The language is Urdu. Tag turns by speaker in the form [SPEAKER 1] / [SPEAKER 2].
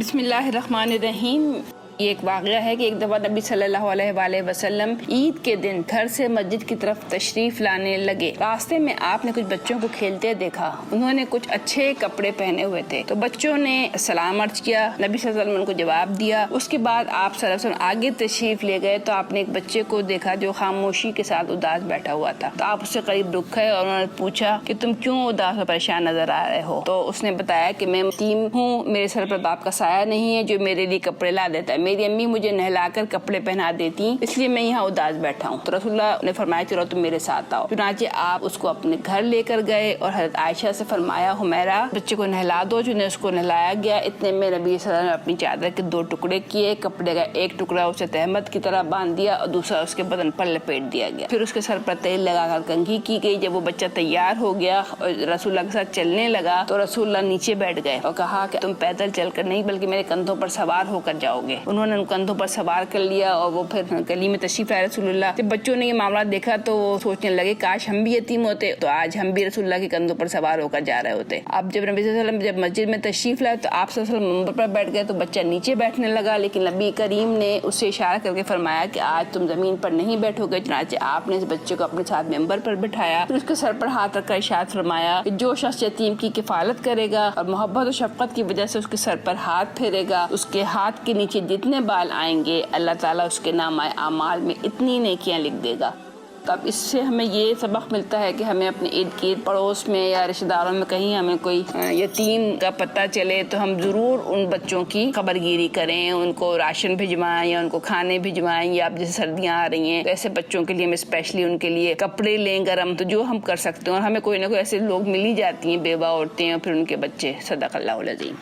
[SPEAKER 1] بسم اللہ الرحمن الرحیم۔ یہ ایک واقعہ ہے کہ ایک دفعہ نبی صلی اللہ علیہ وآلہ وسلم عید کے دن گھر سے مسجد کی طرف تشریف لانے لگے۔ راستے میں آپ نے کچھ بچوں کو کھیلتے دیکھا۔ انہوں نے کچھ اچھے کپڑے پہنے ہوئے تھے تو بچوں نے سلام عرض کیا، نبی صلی اللہ علیہ وسلم نے ان کو جواب دیا۔ اس کے بعد آپ صلی اللہ علیہ وسلم آگے تشریف لے گئے تو آپ نے ایک بچے کو دیکھا جو خاموشی کے ساتھ اداس بیٹھا ہوا تھا، تو آپ اس سے قریب رک گئے اور انہوں نے پوچھا کہ تم کیوں اداس اور پریشان نظر آ رہے ہو؟ تو اس نے بتایا کہ میں یتیم ہوں، میرے سر پر باپ کا سایہ نہیں ہے جو میرے لیے کپڑے لا دیتا ہے، میری امی مجھے نہلا کر کپڑے پہنا دیتی، اس لیے میں یہاں اداس بیٹھا ہوں۔ تو رسول اللہ نے فرمایا چلو تم میرے ساتھ آؤ۔ چنانچہ آپ اس کو اپنے گھر لے کر گئے اور حضرت عائشہ سے فرمایا حمیرہ بچے کو نہلا دو۔ جنہیں اس کو نہلایا گیا، اتنے میں نبی صلی اللہ علیہ وسلم نے اپنی چادر کے 2 ٹکڑے کیے، کپڑے کا ایک ٹکڑا اسے تہمت کی طرح باندھ دیا اور دوسرا اس کے بدن پر لپیٹ دیا گیا۔ پھر اس کے سر پر تیل لگا کر کنگھی کی گئی۔ جب وہ بچہ تیار ہو گیا اور رسول اللہ کے ساتھ چلنے لگا تو رسول اللہ نیچے بیٹھ گئے اور کہا کہ تم پیدل چل کر نہیں بلکہ میرے کندھوں پر سوار ہو کر جاؤ گے۔ انہوں نے ان کندھوں پر سوار کر لیا اور وہ پھر گلی میں تشریف لائے رسول اللہ۔ جب بچوں نے یہ معاملہ دیکھا تو وہ سوچنے لگے کاش ہم بھی یتیم ہوتے تو آج ہم بھی رسول اللہ کے کندھوں پر سوار ہو کر جا رہے ہوتے۔ اب جب نبی صلی اللہ علیہ وسلم جب مسجد میں تشریف لائے تو آپ صلی اللہ علیہ وسلم منبر پر بیٹھ گئے تو بچہ نیچے بیٹھنے لگا، لیکن نبی کریم نے اسے اشارہ کر کے فرمایا کہ آج تم زمین پر نہیں بیٹھو گے۔ چنانچہ آپ نے اس بچے کو اپنے ساتھ منبر پر بٹھایا، پھر اس کے سر پر ہاتھ رکھ کر ارشاد فرمایا کہ جو شخص یتیم کی کفالت کرے گا اور محبت و شفقت کی وجہ سے اس کے سر پر ہاتھ پھیرے گا، اس کے ہاتھ کے نیچے جتنے بال آئیں گے اللہ تعالیٰ اس کے نامہ اعمال میں اتنی نیکیاں لکھ دے گا۔ تو اب اس سے ہمیں یہ سبق ملتا ہے کہ ہمیں اپنے ارد گرد پڑوس میں یا رشتہ داروں میں کہیں ہمیں کوئی یتیم کا پتہ چلے تو ہم ضرور ان بچوں کی خبر گیری کریں، ان کو راشن بھجوائیں یا ان کو کھانے بھجوائیں، یا اب جیسے سردیاں آ رہی ہیں تو ایسے بچوں کے لیے ہم اسپیشلی ان کے لیے کپڑے لیں گرم، تو جو ہم کر سکتے ہیں۔ اور ہمیں کوئی نہ کوئی ایسے لوگ مل ہی جاتی ہیں، بیوہ عورتیں اور پھر ان کے بچے۔ صدق اللہ العظیم۔